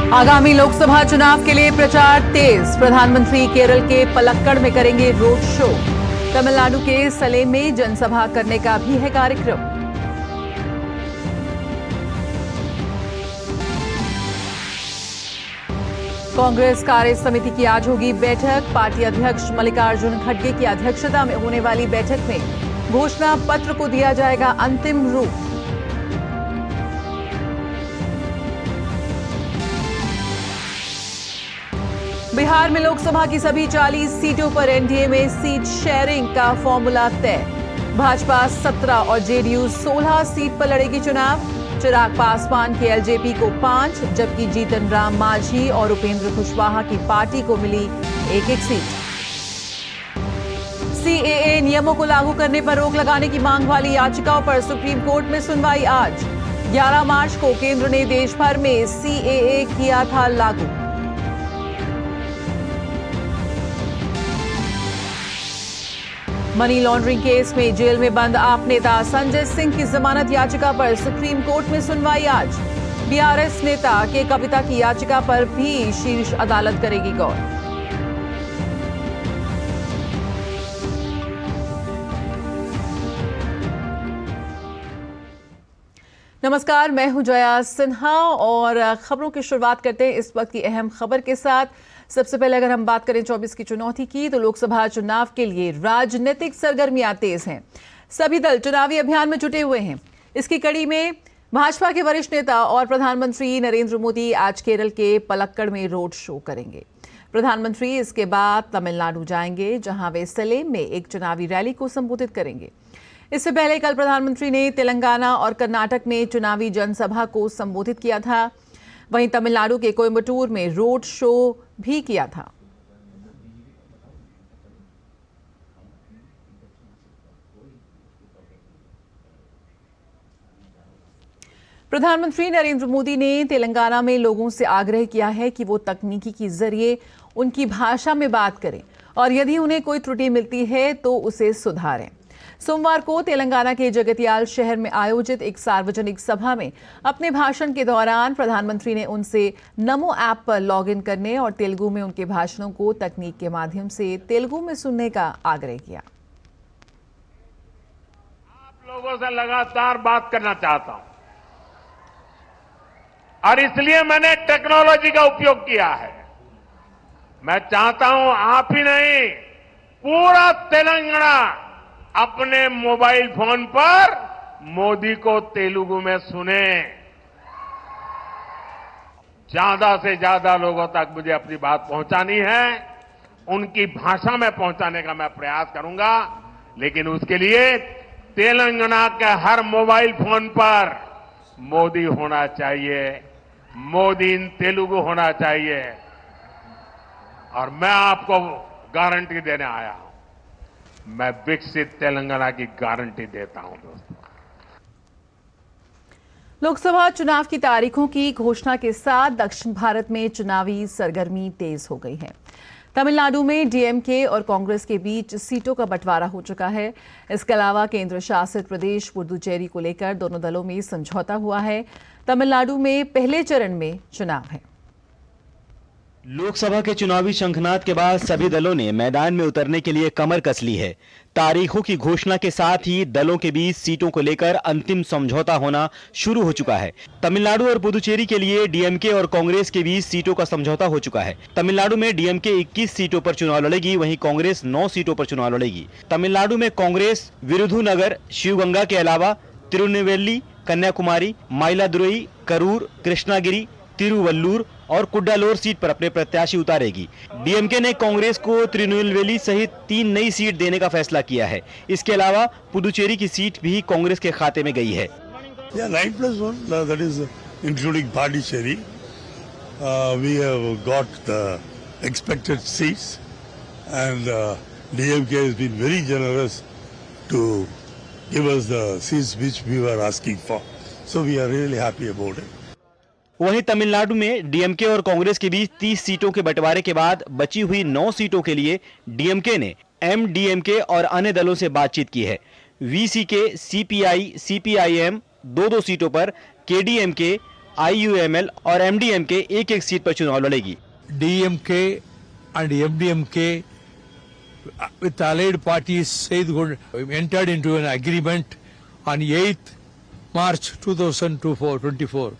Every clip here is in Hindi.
आगामी लोकसभा चुनाव के लिए प्रचार तेज। प्रधानमंत्री केरल के पलक्कड़ में करेंगे रोड शो। तमिलनाडु के सलेम में जनसभा करने का भी है कार्यक्रम। कांग्रेस कार्य समिति की आज होगी बैठक। पार्टी अध्यक्ष मल्लिकार्जुन खड़गे की अध्यक्षता में होने वाली बैठक में घोषणा पत्र को दिया जाएगा अंतिम रूप। बिहार में लोकसभा की सभी 40 सीटों पर एनडीए में सीट शेयरिंग का फॉर्मूला तय। भाजपा 17 और जेडीयू 16 सीट पर लड़ेगी चुनाव। चिराग पासवान के एलजेपी को 5, जबकि जीतन राम मांझी और उपेंद्र कुशवाहा की पार्टी को मिली एक सीट। सीएए नियमों को लागू करने पर रोक लगाने की मांग वाली याचिकाओं पर सुप्रीम कोर्ट में सुनवाई आज। 11 मार्च को केंद्र ने देश भर में सीएए किया था लागू। मनी लॉन्ड्रिंग केस में जेल में बंद आप नेता संजय सिंह की जमानत याचिका पर सुप्रीम कोर्ट में सुनवाई आज। बीआरएस नेता के कविता की याचिका पर भी शीर्ष अदालत करेगी गौर। नमस्कार, मैं हूं जया सिन्हा और खबरों की शुरुआत करते हैं इस वक्त की अहम खबर के साथ। सबसे पहले अगर हम बात करें 24 की चुनौती की, तो लोकसभा चुनाव के लिए राजनीतिक सरगर्मियां तेज हैं। सभी दल चुनावी अभियान में जुटे हुए हैं। इसकी कड़ी में भाजपा के वरिष्ठ नेता और प्रधानमंत्री नरेंद्र मोदी आज केरल के पलक्कड़ में रोड शो करेंगे। प्रधानमंत्री इसके बाद तमिलनाडु जाएंगे, जहां वे सलेम में एक चुनावी रैली को संबोधित करेंगे। इससे पहले कल प्रधानमंत्री ने तेलंगाना और कर्नाटक में चुनावी जनसभा को संबोधित किया था। वहीं तमिलनाडु के कोयम्बटूर में रोड शो भी किया था। प्रधानमंत्री नरेंद्र मोदी ने तेलंगाना में लोगों से आग्रह किया है कि वो तकनीकी के जरिए उनकी भाषा में बात करें और यदि उन्हें कोई त्रुटि मिलती है तो उसे सुधारें। सोमवार को तेलंगाना के जगतियाल शहर में आयोजित एक सार्वजनिक सभा में अपने भाषण के दौरान प्रधानमंत्री ने उनसे नमो ऐप पर लॉगिन करने और तेलुगु में उनके भाषणों को तकनीक के माध्यम से तेलुगु में सुनने का आग्रह किया। आप लोगों से लगातार बात करना चाहता हूं और इसलिए मैंने टेक्नोलॉजी का उपयोग किया है। मैं चाहता हूं आप ही नहीं, पूरा तेलंगाना अपने मोबाइल फोन पर मोदी को तेलुगु में सुने। ज्यादा से ज्यादा लोगों तक मुझे अपनी बात पहुंचानी है, उनकी भाषा में पहुंचाने का मैं प्रयास करूंगा। लेकिन उसके लिए तेलंगाना के हर मोबाइल फोन पर मोदी होना चाहिए, मोदी इन तेलुगु होना चाहिए। और मैं आपको गारंटी देने आया हूं, मैं विकसित तेलंगाना की गारंटी देता हूं दोस्तों। लोकसभा चुनाव की तारीखों की घोषणा के साथ दक्षिण भारत में चुनावी सरगर्मी तेज हो गई है। तमिलनाडु में डीएमके और कांग्रेस के बीच सीटों का बंटवारा हो चुका है। इसके अलावा केंद्र शासित प्रदेश पुडुचेरी को लेकर दोनों दलों में समझौता हुआ है। तमिलनाडु में पहले चरण में चुनाव है। लोकसभा के चुनावी शंखनाद के बाद सभी दलों ने मैदान में उतरने के लिए कमर कस ली है। तारीखों की घोषणा के साथ ही दलों के बीच सीटों को लेकर अंतिम समझौता होना शुरू हो चुका है। तमिलनाडु और पुदुचेरी के लिए डीएमके और कांग्रेस के बीच सीटों का समझौता हो चुका है। तमिलनाडु में डीएमके 21 सीटों पर चुनाव लड़ेगी, वहीं कांग्रेस 9 सीटों पर चुनाव लड़ेगी। तमिलनाडु में कांग्रेस विरुधुनगर, शिवगंगा के अलावा तिरुनेलवेली, कन्याकुमारी, माइलादुरई, करूर, कृष्णागिरी, तिरुवल्लूर और कुड्डालोर सीट पर अपने प्रत्याशी उतारेगी। डीएमके ने कांग्रेस को तिरुनेलवेली सहित 3 नई सीट देने का फैसला किया है। इसके अलावा पुदुचेरी की सीट भी कांग्रेस के खाते में गई है। 9+1, that is including Pondicherry. We have got the expected seats and DMK has been very generous to give us the seats which we were asking for. So we are really happy about it. वहीं तमिलनाडु में डीएमके और कांग्रेस के बीच 30 सीटों के बंटवारे के बाद बची हुई 9 सीटों के लिए डीएमके ने एमडीएमके और अन्य दलों से बातचीत की है। वीसीके, सीपीआई, सीपीआईएम 2-2 सीटों पर, केडीएमके, IUML और MDMK एक-एक सीट पर चुनाव लड़ेगी। DMK and MDMK with allied parties entered into an agreement on 8th March 2024.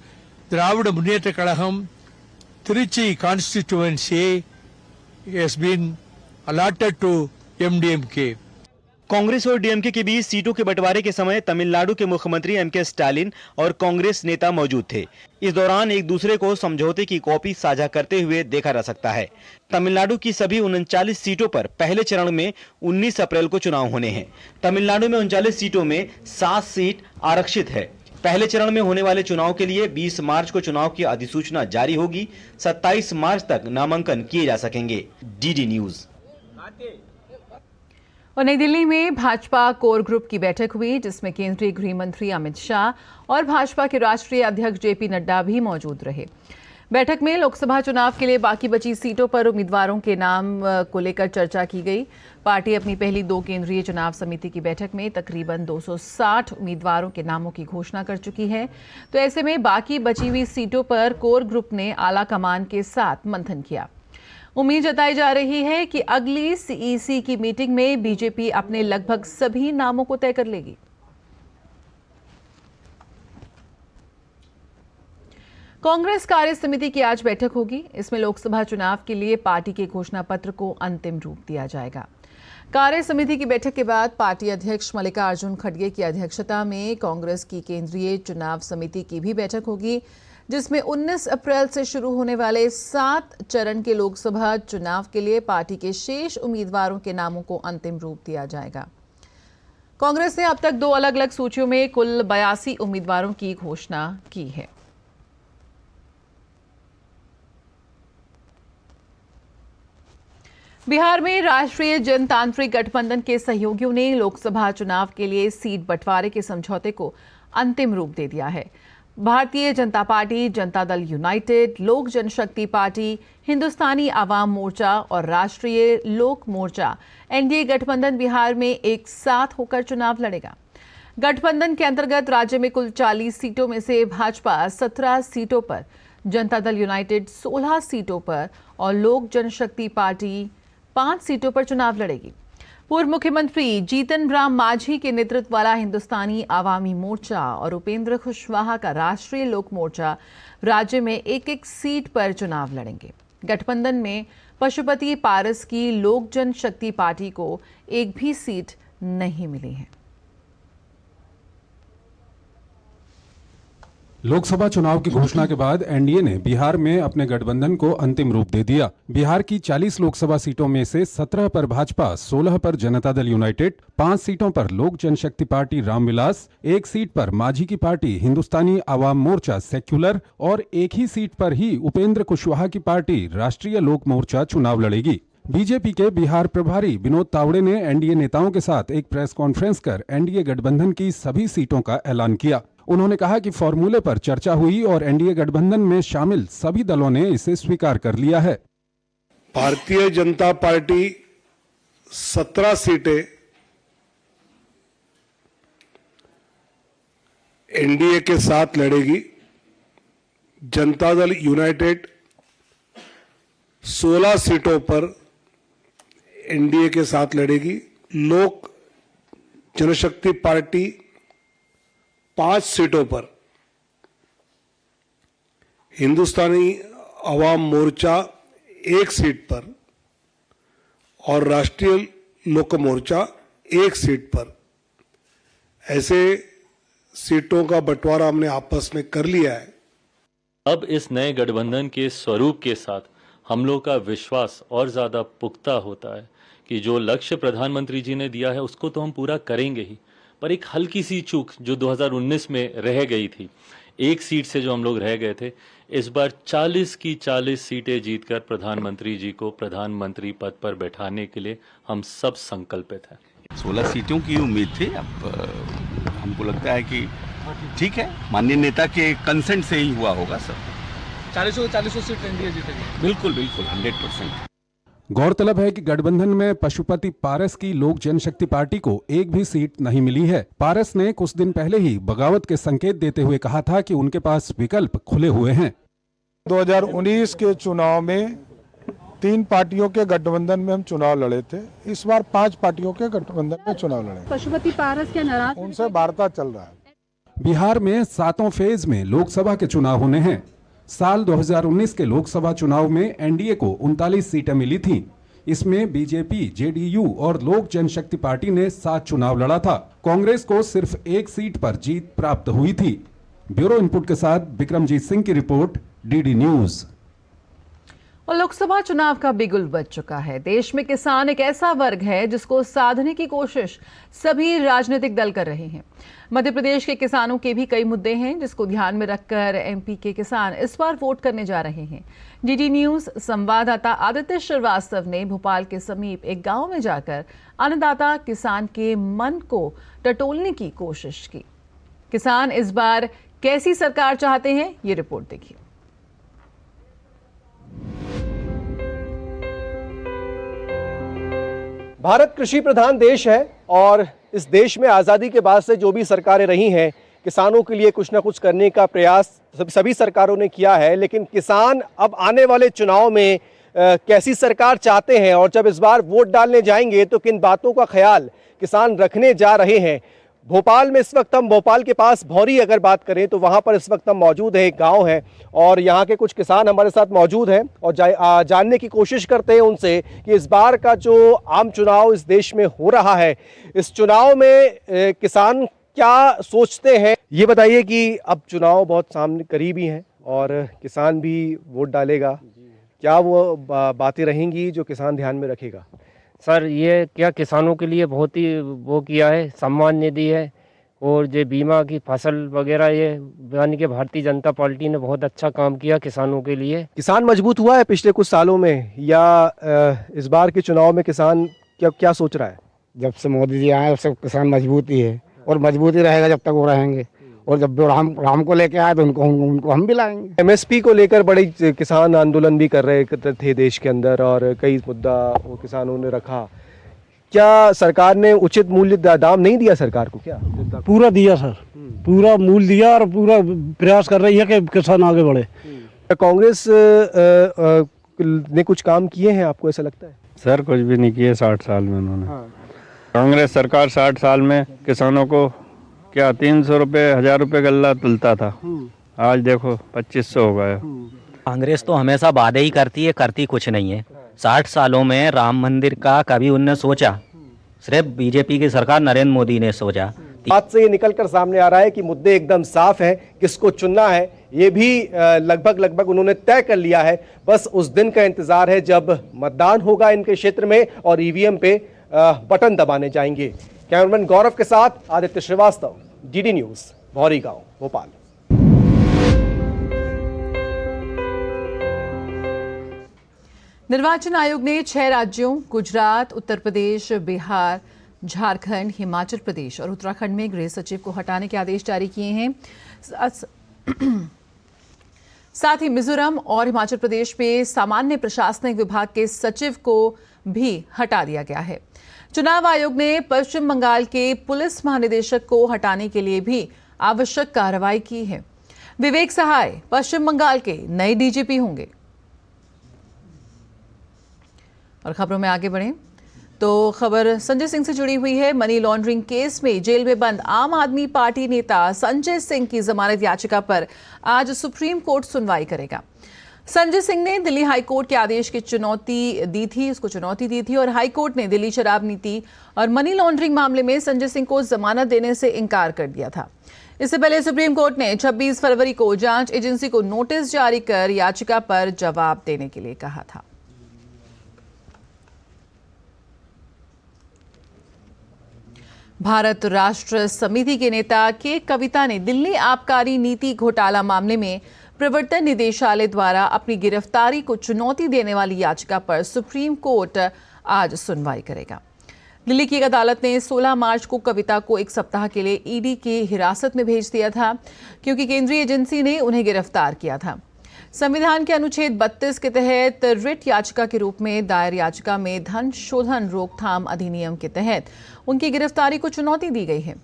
Dravida Munnetra Kalagam Trichy constituency has been allotted to MDMK. Congress और डीएमके के बीच सीटों के बंटवारे के समय तमिलनाडु के मुख्यमंत्री एमके स्टालिन और कांग्रेस नेता मौजूद थे। इस दौरान एक दूसरे को समझौते की कॉपी साझा करते हुए देखा जा सकता है। तमिलनाडु की सभी 39 सीटों पर पहले चरण में 19 अप्रैल को चुनाव होने हैं। तमिलनाडु में 39 सीटों में 7 सीट आरक्षित है। पहले चरण में होने वाले चुनाव के लिए 20 मार्च को चुनाव की अधिसूचना जारी होगी। 27 मार्च तक नामांकन किए जा सकेंगे। DD news. और नई दिल्ली में भाजपा कोर ग्रुप की बैठक हुई, जिसमें केंद्रीय गृह मंत्री अमित शाह और भाजपा के राष्ट्रीय अध्यक्ष जेपी नड्डा भी मौजूद रहे। बैठक में लोकसभा चुनाव के लिए बाकी बची सीटों पर उम्मीदवारों के नाम को लेकर चर्चा की गई। पार्टी अपनी पहली 2 केंद्रीय चुनाव समिति की बैठक में तकरीबन 260 उम्मीदवारों के नामों की घोषणा कर चुकी है। तो ऐसे में बाकी बची हुई सीटों पर कोर ग्रुप ने आला कमान के साथ मंथन किया। उम्मीद जताई जा रही है कि अगली सीईसी की मीटिंग में बीजेपी अपने लगभग सभी नामों को तय कर लेगी। कांग्रेस कार्य समिति की आज बैठक होगी। इसमें लोकसभा चुनाव के लिए पार्टी के घोषणा पत्र को अंतिम रूप दिया जाएगा। कार्य समिति की बैठक के बाद पार्टी अध्यक्ष मल्लिकार्जुन खड़गे की अध्यक्षता में कांग्रेस की केंद्रीय चुनाव समिति की भी बैठक होगी, जिसमें 19 अप्रैल से शुरू होने वाले 7 चरण के लोकसभा चुनाव के लिए पार्टी के शेष उम्मीदवारों के नामों को अंतिम रूप दिया जाएगा। कांग्रेस ने अब तक 2 अलग-अलग सूचियों में कुल 82 उम्मीदवारों की घोषणा की है। बिहार में राष्ट्रीय जनतांत्रिक गठबंधन के सहयोगियों ने लोकसभा चुनाव के लिए सीट बंटवारे के समझौते को अंतिम रूप दे दिया है। भारतीय जनता पार्टी, जनता दल यूनाइटेड, लोक जनशक्ति पार्टी, हिंदुस्तानी आवाम मोर्चा और राष्ट्रीय लोक मोर्चा एनडीए गठबंधन बिहार में एक साथ होकर चुनाव लड़ेगा। गठबंधन के अंतर्गत राज्य में कुल 40 सीटों में से भाजपा 17 सीटों पर, जनता दल यूनाइटेड 16 सीटों पर और लोक जनशक्ति पार्टी 5 सीटों पर चुनाव लड़ेगी। पूर्व मुख्यमंत्री जीतन राम मांझी के नेतृत्व वाला हिंदुस्तानी आवामी मोर्चा और उपेंद्र कुशवाहा का राष्ट्रीय लोक मोर्चा राज्य में एक-एक सीट पर चुनाव लड़ेंगे। गठबंधन में पशुपति पारस की लोक जनशक्ति पार्टी को एक भी सीट नहीं मिली है। लोकसभा चुनाव की घोषणा के बाद एनडीए ने बिहार में अपने गठबंधन को अंतिम रूप दे दिया। बिहार की 40 लोकसभा सीटों में से 17 पर भाजपा, 16 पर जनता दल यूनाइटेड, 5 सीटों पर लोक जनशक्ति पार्टी रामविलास, 1 सीट पर मांझी की पार्टी हिंदुस्तानी आवाम मोर्चा सेक्युलर और 1 ही सीट पर ही उपेंद्र कुशवाहा की पार्टी राष्ट्रीय लोक मोर्चा चुनाव लड़ेगी। बीजेपी के बिहार प्रभारी विनोद तावड़े ने एनडीए नेताओं के साथ एक प्रेस कॉन्फ्रेंस कर एनडीए गठबंधन की सभी सीटों का ऐलान किया। उन्होंने कहा कि फॉर्मूले पर चर्चा हुई और एनडीए गठबंधन में शामिल सभी दलों ने इसे स्वीकार कर लिया है। भारतीय जनता पार्टी 17 सीटें एनडीए के साथ लड़ेगी। जनता दल यूनाइटेड 16 सीटों पर एनडीए के साथ लड़ेगी। लोक जनशक्ति पार्टी 5 सीटों पर, हिंदुस्तानी आवाम मोर्चा 1 सीट पर और राष्ट्रीय लोक मोर्चा 1 सीट पर, ऐसे सीटों का बंटवारा हमने आपस में कर लिया है। अब इस नए गठबंधन के स्वरूप के साथ हम लोग का विश्वास और ज्यादा पुख्ता होता है कि जो लक्ष्य प्रधानमंत्री जी ने दिया है उसको तो हम पूरा करेंगे ही, पर एक हल्की सी चूक जो 2019 में रह गई थी, 1 सीट से जो हम लोग रह गए थे, इस बार 40 की 40 सीटें जीतकर प्रधानमंत्री जी को प्रधानमंत्री पद पर बैठाने के लिए हम सब संकल्पित हैं। 16 सीटों की उम्मीद थी। अब हमको लगता है कि ठीक है, माननीय नेता के कंसेंट से ही हुआ होगा सब। 40 सीट एनडीए जीतेगी। बिल्कुल बिल्कुल 100%। गौरतलब है कि गठबंधन में पशुपति पारस की लोक जनशक्ति पार्टी को एक भी सीट नहीं मिली है। पारस ने कुछ दिन पहले ही बगावत के संकेत देते हुए कहा था कि उनके पास विकल्प खुले हुए हैं। 2019 के चुनाव में 3 पार्टियों के गठबंधन में हम चुनाव लड़े थे। इस बार 5 पार्टियों के गठबंधन में चुनाव लड़े। पशुपति पारस के नाराज, उनसे वार्ता चल रहा है। बिहार में 7वें फेज में लोकसभा के चुनाव होने हैं। साल 2019 के लोकसभा चुनाव में एनडीए को 39 सीटें मिली थीं। इसमें बीजेपी, जेडीयू और लोक जनशक्ति पार्टी ने 7 चुनाव लड़ा था। कांग्रेस को सिर्फ 1 सीट पर जीत प्राप्त हुई थी। ब्यूरो इनपुट के साथ विक्रमजीत सिंह की रिपोर्ट, डीडी न्यूज। और लोकसभा चुनाव का बिगुल बज चुका है। देश में किसान एक ऐसा वर्ग है जिसको साधने की कोशिश सभी राजनीतिक दल कर रहे हैं। मध्य प्रदेश के किसानों के भी कई मुद्दे हैं जिसको ध्यान में रखकर एमपी के किसान इस बार वोट करने जा रहे हैं। डीडी न्यूज संवाददाता आदित्य श्रीवास्तव ने भोपाल के समीप एक गांव में जाकर अन्नदाता किसान के मन को टटोलने की कोशिश की। किसान इस बार कैसी सरकार चाहते हैं, ये रिपोर्ट देखिए। भारत कृषि प्रधान देश है और इस देश में आज़ादी के बाद से जो भी सरकारें रही हैं, किसानों के लिए कुछ ना कुछ करने का प्रयास सभी सरकारों ने किया है। लेकिन किसान अब आने वाले चुनाव में कैसी सरकार चाहते हैं और जब इस बार वोट डालने जाएंगे तो किन बातों का ख्याल किसान रखने जा रहे हैं। भोपाल में इस वक्त हम भोपाल के पास भौरी अगर बात करें तो वहाँ पर इस वक्त हम मौजूद हैं, एक गांव है और यहाँ के कुछ किसान हमारे साथ मौजूद हैं और जानने की कोशिश करते हैं उनसे कि इस बार का जो आम चुनाव इस देश में हो रहा है, इस चुनाव में किसान क्या सोचते हैं। ये बताइए कि अब चुनाव बहुत सामने करीब ही हैं और किसान भी वोट डालेगा, क्या वो बातें रहेंगी जो किसान ध्यान में रखेगा? सर, ये क्या किसानों के लिए बहुत ही वो किया है, सम्मान निधि है और जो बीमा की फसल वगैरह, ये यानी कि भारतीय जनता पार्टी ने बहुत अच्छा काम किया किसानों के लिए। किसान मजबूत हुआ है पिछले कुछ सालों में या इस बार के चुनाव में किसान क्या सोच रहा है? जब से मोदी जी आए तब से किसान मजबूत ही है और मजबूत ही रहेगा जब तक वो रहेंगे। और जब राम को लेके आए तो उनको हम भी लाएंगे। एमएसपी को लेकर बड़े किसान आंदोलन भी कर रहे थे देश के अंदर और कई मुद्दा वो किसानों ने रखा। क्या सरकार ने उचित मूल्य दाम नहीं दिया सरकार को? क्या पूरा दिया सर, पूरा मूल्य दिया और पूरा प्रयास कर रही है कि किसान आगे बढ़े। कांग्रेस ने कुछ काम किए हैं आपको ऐसा लगता है? सर, कुछ भी नहीं किए 60 साल में उन्होंने। कांग्रेस सरकार 60 साल में किसानों को क्या 300 रुपये 1000 रुपये गल्ला तुलता था, आज देखो 2500 हो गया। कांग्रेस तो हमेशा वादे ही करती है, करती कुछ नहीं है। 60 सालों में राम मंदिर का कभी उनने सोचा? सिर्फ बीजेपी की सरकार नरेंद्र मोदी ने सोचा। बात से ये निकलकर सामने आ रहा है कि मुद्दे एकदम साफ है, किसको चुनना है ये भी लगभग उन्होंने तय कर लिया है। बस उस दिन का इंतजार है जब मतदान होगा इनके क्षेत्र में और ईवीएम पे बटन दबाने जाएंगे। कैमरामैन गौरव के साथ आदित्य श्रीवास्तव, डीडी न्यूज, भौरी गांव, भोपाल। निर्वाचन आयोग ने 6 राज्यों गुजरात, उत्तर प्रदेश, बिहार, झारखंड, हिमाचल प्रदेश और उत्तराखंड में गृह सचिव को हटाने के आदेश जारी किए हैं। साथ ही मिजोरम और हिमाचल प्रदेश में सामान्य प्रशासनिक विभाग के सचिव को भी हटा दिया गया है। चुनाव आयोग ने पश्चिम बंगाल के पुलिस महानिदेशक को हटाने के लिए भी आवश्यक कार्रवाई की है। विवेक सहाय पश्चिम बंगाल के नए डीजीपी होंगे। और खबरों में आगे बढ़ें तो खबर संजय सिंह से जुड़ी हुई है। मनी लॉन्ड्रिंग केस में जेल में बंद आम आदमी पार्टी नेता संजय सिंह की जमानत याचिका पर आज सुप्रीम कोर्ट सुनवाई करेगा। संजय सिंह ने दिल्ली हाईकोर्ट के आदेश की चुनौती दी थी और हाईकोर्ट ने दिल्ली शराब नीति और मनी लॉन्ड्रिंग मामले में संजय सिंह को जमानत देने से इनकार कर दिया था। इससे पहले सुप्रीम कोर्ट ने 26 फरवरी को जांच एजेंसी को नोटिस जारी कर याचिका पर जवाब देने के लिए कहा था। भारत राष्ट्र समिति के नेता के कविता ने दिल्ली आबकारी नीति घोटाला मामले में प्रवर्तन निदेशालय द्वारा अपनी गिरफ्तारी को चुनौती देने वाली याचिका पर सुप्रीम कोर्ट आज सुनवाई करेगा। दिल्ली की एक अदालत ने 16 मार्च को कविता को 1 सप्ताह के लिए ईडी की हिरासत में भेज दिया था क्योंकि केंद्रीय एजेंसी ने उन्हें गिरफ्तार किया था। संविधान के अनुच्छेद 32 के तहत रिट याचिका के रूप में दायर याचिका में धन शोधन रोकथाम अधिनियम के तहत उनकी गिरफ्तारी को चुनौती दी गई है।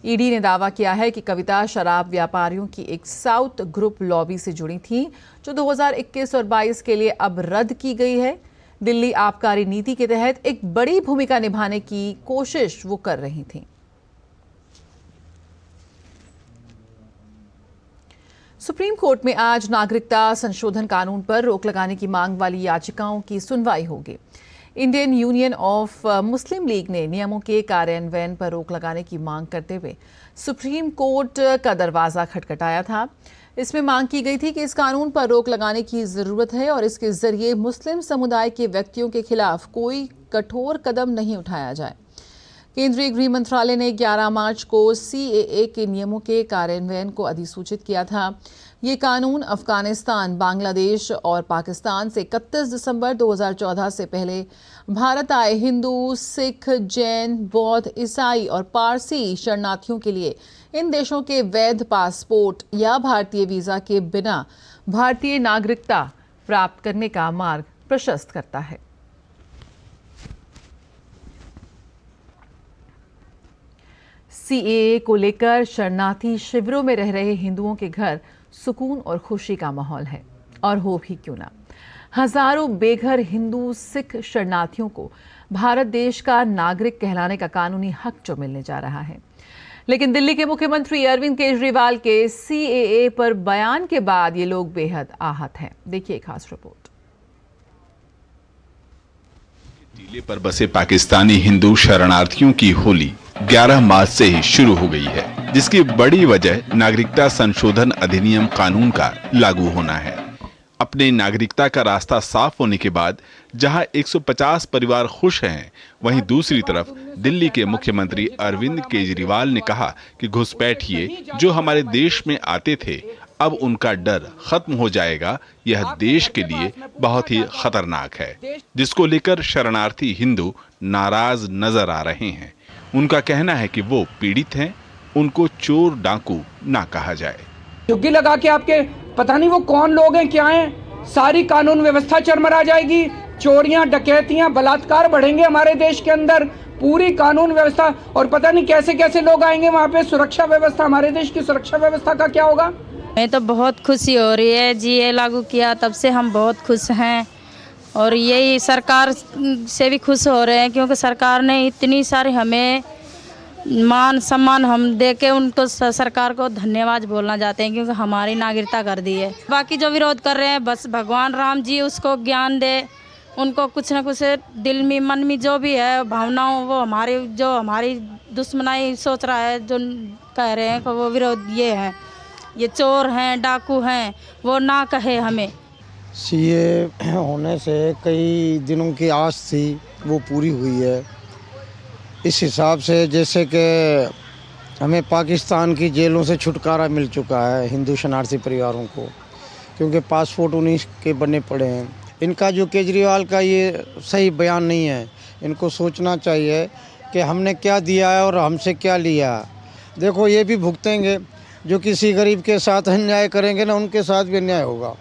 ईडी ने दावा किया है कि कविता शराब व्यापारियों की एक साउथ ग्रुप लॉबी से जुड़ी थी, जो 2021 और 22 के लिए अब रद्द की गई है। दिल्ली आबकारी नीति के तहत एक बड़ी भूमिका निभाने की कोशिश वो कर रही थी। सुप्रीम कोर्ट में आज नागरिकता संशोधन कानून पर रोक लगाने की मांग वाली याचिकाओं की सुनवाई होगी। Indian union of Muslim league ने नियमों के कार्यान्वयन पर रोक लगाने की मांग करते हुए सुप्रीम कोर्ट का दरवाजा खटखटाया था। इसमें मांग की गई थी कि इस कानून पर रोक लगाने की जरूरत है और इसके जरिए मुस्लिम समुदाय के व्यक्तियों के खिलाफ कोई कठोर कदम नहीं उठाया जाए। केंद्रीय गृह मंत्रालय ने 11 मार्च को CAA के नियमों के कार्यान्वयन को अधिसूचित किया था। ये कानून अफगानिस्तान, बांग्लादेश और पाकिस्तान से 31 दिसंबर 2014 से पहले भारत आए हिंदू, सिख, जैन, बौद्ध, ईसाई और पारसी शरणार्थियों के लिए इन देशों के वैध पासपोर्ट या भारतीय वीजा के बिना भारतीय नागरिकता प्राप्त करने का मार्ग प्रशस्त करता है। CAA को लेकर शरणार्थी शिविरों में रह रहे हिंदुओं के घर सुकून और खुशी का माहौल है, और हो भी क्यों ना। हजारों बेघर हिंदू सिख शरणार्थियों को भारत देश का नागरिक कहलाने का कानूनी हक जो मिलने जा रहा है। लेकिन दिल्ली के मुख्यमंत्री अरविंद केजरीवाल के CAA पर बयान के बाद ये लोग बेहद आहत हैं। देखिए खास रिपोर्ट। टीले पर बसे पाकिस्तानी हिंदू शरणार्थियों की होली 11 मार्च से ही शुरू हो गई है, जिसकी बड़ी वजह नागरिकता संशोधन अधिनियम कानून का लागू होना है। अपने नागरिकता का रास्ता साफ होने के बाद जहां 150 परिवार खुश हैं, वहीं दूसरी तरफ दिल्ली के मुख्यमंत्री अरविंद केजरीवाल ने कहा कि घुसपैठिए जो हमारे देश में आते थे, अब उनका डर खत्म हो जाएगा। यह देश के लिए बहुत ही खतरनाक है, जिसको लेकर शरणार्थी हिंदू नाराज नजर आ रहे हैं। उनका कहना है कि वो पीड़ित हैं, उनको चोर डाकू ना कहा जाए। झुग्गी लगा के आपके पता नहीं वो कौन लोग हैं, क्या हैं, सारी कानून व्यवस्था चरमरा जाएगी। चोरियां, डकैतियां, बलात्कार बढ़ेंगे हमारे देश के अंदर, पूरी कानून व्यवस्था, और पता नहीं कैसे कैसे लोग आएंगे वहाँ पे। सुरक्षा व्यवस्था, हमारे देश की सुरक्षा व्यवस्था का क्या होगा। हमें तो बहुत खुशी हो रही है जी, ये लागू किया तब से हम बहुत खुश हैं, और यही सरकार से भी खुश हो रहे हैं, क्योंकि सरकार ने इतनी सारी हमें मान सम्मान हम दे के उनको सरकार को धन्यवाद बोलना चाहते हैं, क्योंकि हमारी नागरिकता कर दी है। बाकी जो विरोध कर रहे हैं, बस भगवान राम जी उसको ज्ञान दे, उनको कुछ ना कुछ दिल में मन में जो भी है भावनाओं, वो हमारी दुश्मनाई सोच रहा है, जो कह रहे हैं कि वो विरोध ये है, ये चोर हैं, डाकू हैं, वो ना कहे हमें। CAA होने से कई दिनों की आस थी, वो पूरी हुई है। इस हिसाब से जैसे कि हमें पाकिस्तान की जेलों से छुटकारा मिल चुका है हिंदू शरणार्थी परिवारों को, क्योंकि पासपोर्ट उन्हीं के बनने पड़े हैं। इनका जो केजरीवाल का ये सही बयान नहीं है, इनको सोचना चाहिए कि हमने क्या दिया है और हमसे क्या लिया। देखो, ये भी भुगतेंगे, जो किसी गरीब के साथ अन्याय करेंगे ना, उनके साथ भी अन्याय होगा।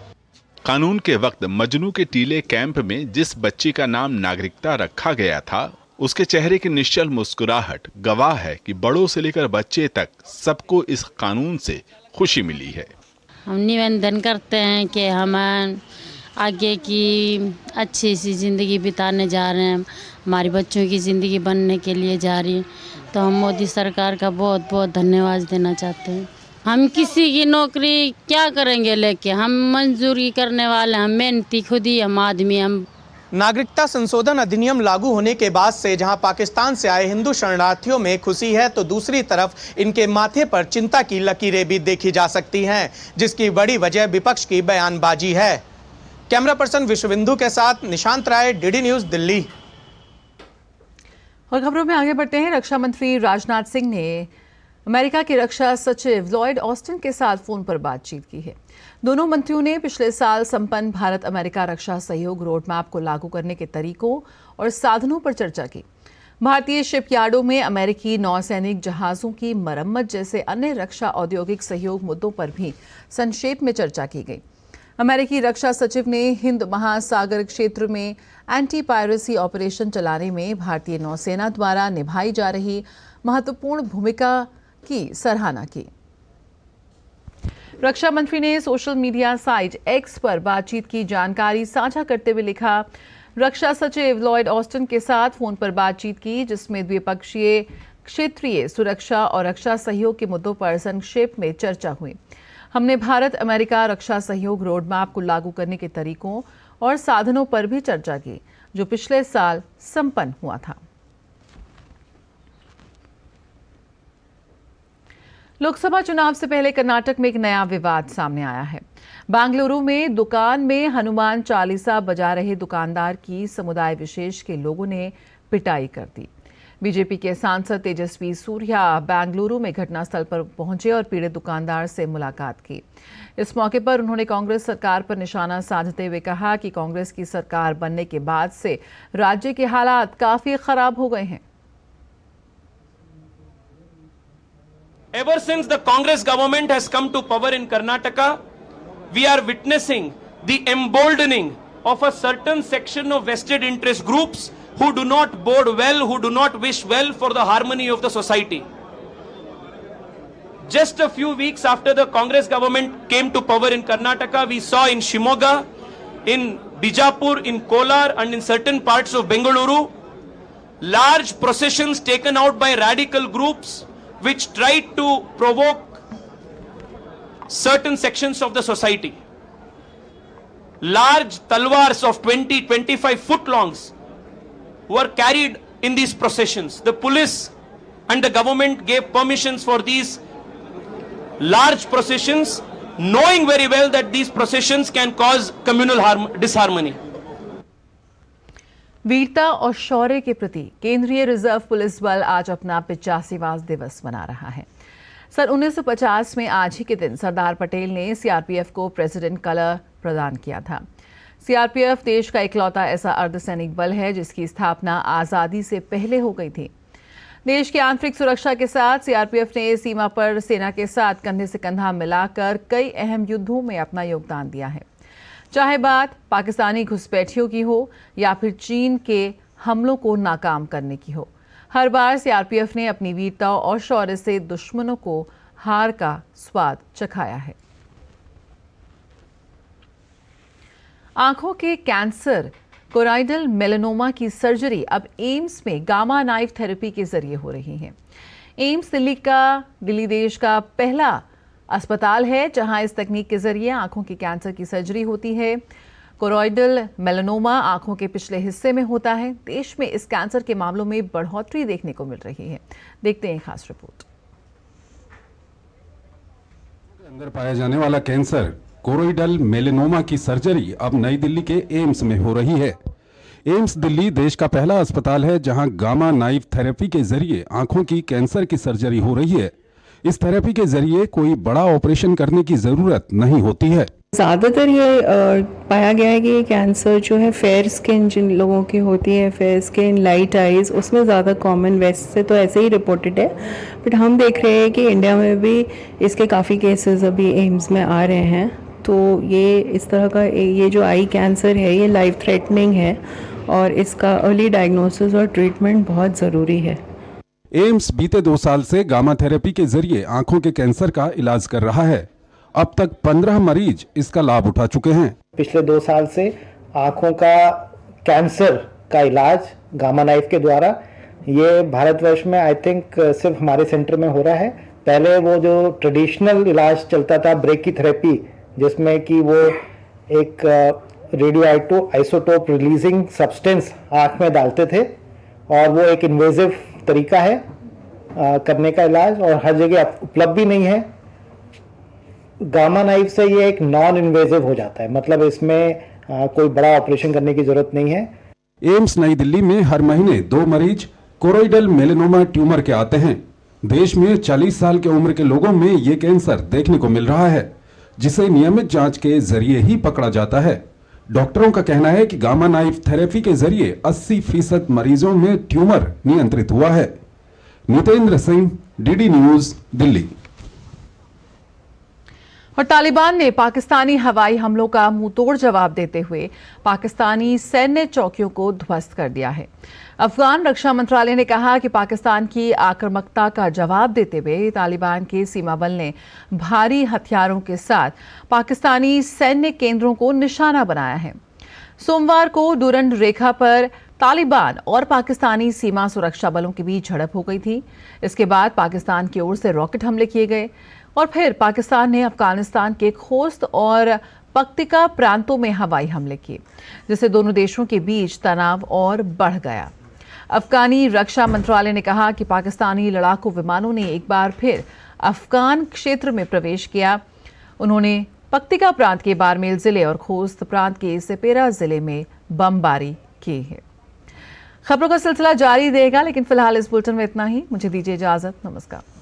कानून के वक्त मजनू के टीले कैंप में जिस बच्ची का नाम नागरिकता रखा गया था, उसके चेहरे की निश्चल मुस्कुराहट गवाह है कि बड़ों से लेकर बच्चे तक सबको इस कानून से खुशी मिली है। हम निवेदन करते हैं कि हम आगे की अच्छी सी ज़िंदगी बिताने जा रहे हैं, हमारी बच्चों की ज़िंदगी बनने के लिए जा रही है, तो हम मोदी सरकार का बहुत बहुत धन्यवाद देना चाहते हैं। हम किसी की नौकरी क्या करेंगे लेके, हम मंजूरी करने वाले, हम मेहनती खुद ही, हम आदमी। हम नागरिकता संशोधन अधिनियम लागू होने के बाद से जहां पाकिस्तान से आए हिंदू शरणार्थियों में खुशी है, तो दूसरी तरफ इनके माथे पर चिंता की लकीरें भी देखी जा सकती हैं, जिसकी बड़ी वजह विपक्ष की बयानबाजी है। कैमरा पर्सन विश्वबिंदु के साथ निशांत राय, DD न्यूज़, दिल्ली। और खबरों में आगे बढ़ते हैं। रक्षा मंत्री राजनाथ सिंह ने अमेरिका के रक्षा सचिव लॉयड ऑस्टिन के साथ फोन पर बातचीत की है। दोनों मंत्रियों ने पिछले साल संपन्न भारत अमेरिका रक्षा सहयोग रोड मैप को लागू करने के तरीकों और साधनों पर चर्चा की। भारतीय शिपयार्डों में अमेरिकी नौसैनिक जहाजों की मरम्मत जैसे अन्य रक्षा औद्योगिक सहयोग मुद्दों पर भी संक्षेप में चर्चा की गई। अमेरिकी रक्षा सचिव ने हिंद महासागर क्षेत्र में एंटी पायरेसी ऑपरेशन चलाने में भारतीय नौसेना द्वारा निभाई जा रही महत्वपूर्ण भूमिका की सराहना की। रक्षा मंत्री ने सोशल मीडिया साइट एक्स पर बातचीत की जानकारी साझा करते हुए लिखा, रक्षा सचिव लॉयड ऑस्टिन के साथ फोन पर बातचीत की, जिसमें द्विपक्षीय, क्षेत्रीय सुरक्षा और रक्षा सहयोग के मुद्दों पर संक्षेप में चर्चा हुई। हमने भारत अमेरिका रक्षा सहयोग रोड मैप को लागू करने के तरीकों और साधनों पर भी चर्चा की, जो पिछले साल संपन्न हुआ था। लोकसभा चुनाव से पहले कर्नाटक में एक नया विवाद सामने आया है। बेंगलुरु में दुकान में हनुमान चालीसा बजा रहे दुकानदार की समुदाय विशेष के लोगों ने पिटाई कर दी। बीजेपी के सांसद तेजस्वी सूर्या बेंगलुरु में घटनास्थल पर पहुंचे और पीड़ित दुकानदार से मुलाकात की। इस मौके पर उन्होंने कांग्रेस सरकार पर निशाना साधते हुए कहा कि कांग्रेस की सरकार बनने के बाद से राज्य के हालात काफी खराब हो गए हैं। Ever since the Congress government has come to power in Karnataka, we are witnessing the emboldening of a certain section of vested interest groups who do not bode well, who do not wish well for the harmony of the society. Just a few weeks after the Congress government came to power in Karnataka, we saw in Shimoga, in Bijapur, in Kolar and in certain parts of Bengaluru, large processions taken out by radical groups which tried to provoke certain sections of the society. Large talwars of 20-25 foot longs were carried in these processions. The police and the government gave permissions for these large processions, knowing very well that these processions can cause communal disharmony. वीरता और शौर्य के प्रति केंद्रीय रिजर्व पुलिस बल आज अपना 85वां दिवस मना रहा है। सन 1950 में आज ही के दिन सरदार पटेल ने सीआरपीएफ को प्रेसिडेंट कलर प्रदान किया था। सीआरपीएफ देश का इकलौता ऐसा अर्धसैनिक बल है जिसकी स्थापना आजादी से पहले हो गई थी। देश की आंतरिक सुरक्षा के साथ सीआरपीएफ ने सीमा पर सेना के साथ कंधे से कंधा मिलाकर कई अहम युद्धों में अपना योगदान दिया है। चाहे बात पाकिस्तानी घुसपैठियों की हो या फिर चीन के हमलों को नाकाम करने की हो, हर बार सीआरपीएफ ने अपनी वीरता और शौर्य से दुश्मनों को हार का स्वाद चखाया है। आंखों के कैंसर कोराइडल मेलानोमा की सर्जरी अब एम्स में गामा नाइफ थेरेपी के जरिए हो रही है। एम्स दिल्ली देश का पहला अस्पताल है जहां इस तकनीक के जरिए आंखों के कैंसर की सर्जरी होती है। कोराइडल मेलानोमा आंखों के पिछले हिस्से में होता है। देश में इस कैंसर के मामलों में बढ़ोतरी देखने को मिल रही है। देखते हैं खास रिपोर्ट। अंदर पाया जाने वाला कैंसर कोरोइडल मेलानोमा की सर्जरी अब नई दिल्ली के एम्स में हो रही है। एम्स दिल्ली देश का पहला अस्पताल है जहां गामा नाइफ थेरेपी के जरिए आंखों की कैंसर की सर्जरी हो रही है। इस थेरेपी के जरिए कोई बड़ा ऑपरेशन करने की जरूरत नहीं होती है। ज़्यादातर ये पाया गया है कि ये कैंसर जो है फेयर स्किन जिन लोगों की होती है, फेयर स्किन, लाइट आइज, उसमें ज़्यादा कॉमन, वेस्ट से तो ऐसे ही रिपोर्टेड है। बट हम देख रहे हैं कि इंडिया में भी इसके काफ़ी केसेस अभी एम्स में आ रहे हैं। तो ये इस तरह का ये जो आई कैंसर है ये लाइफ थ्रेटनिंग है और इसका अर्ली डायग्नोसिस और ट्रीटमेंट बहुत ज़रूरी है। एम्स बीते 2 साल से गामा थेरेपी के जरिए आंखों के कैंसर का इलाज कर रहा है। अब तक 15 मरीज इसका लाभ उठा चुके हैं। पिछले 2 साल से आंखों का कैंसर का इलाज गामा नाइफ के द्वारा ये भारतवर्ष में आई थिंक सिर्फ हमारे सेंटर में हो रहा है। पहले वो जो ट्रेडिशनल इलाज चलता था ब्रेकी थेरेपी, जिसमें कि वो एक रेडियो आइसोटोप रिलीजिंग सब्सटेंस आँख में डालते थे और वो एक इन्वेजिव तरीका है करने का इलाज और हर जगह उपलब्ध भी नहीं है। गामा नाइफ से ये एक नॉन इन्वेजिव हो जाता है, मतलब इसमें कोई बड़ा ऑपरेशन करने की जरूरत नहीं है। एम्स नई दिल्ली में हर महीने 2 मरीज कोरोइडल मेलानोमा ट्यूमर के आते हैं। देश में 40 साल के उम्र के लोगों में ये कैंसर देखने को मिल रहा है, जिसे नियमित जांच के जरिए ही पकड़ा जाता है। डॉक्टरों का कहना है कि गामा नाइफ थेरेपी के जरिए 80% मरीजों में ट्यूमर नियंत्रित हुआ है। Nitendra Singh, DD news, Delhi. और तालिबान ने पाकिस्तानी हवाई हमलों का मुंहतोड़ जवाब देते हुए पाकिस्तानी सैन्य चौकियों को ध्वस्त कर दिया है। अफगान रक्षा मंत्रालय ने कहा कि पाकिस्तान की आक्रामकता का जवाब देते हुए तालिबान के सीमा बल ने भारी हथियारों के साथ पाकिस्तानी सैन्य केंद्रों को निशाना बनाया है। सोमवार को डूरंड रेखा पर तालिबान और पाकिस्तानी सीमा सुरक्षा बलों के बीच झड़प हो गई थी। इसके बाद पाकिस्तान की ओर से रॉकेट हमले किए गए और फिर पाकिस्तान ने अफगानिस्तान के खोस्त और पक्तिका प्रांतों में हवाई हमले किए, जिससे दोनों देशों के बीच तनाव और बढ़ गया। अफगानी रक्षा मंत्रालय ने कहा कि पाकिस्तानी लड़ाकू विमानों ने एक बार फिर अफगान क्षेत्र में प्रवेश किया। उन्होंने पक्तिका प्रांत के बारमेल जिले और खोस्त प्रांत के सेपेरा जिले में बमबारी की है। खबरों का सिलसिला जारी रहेगा, लेकिन फिलहाल इस बुलेटिन में इतना ही। मुझे दीजिए इजाजत। नमस्कार।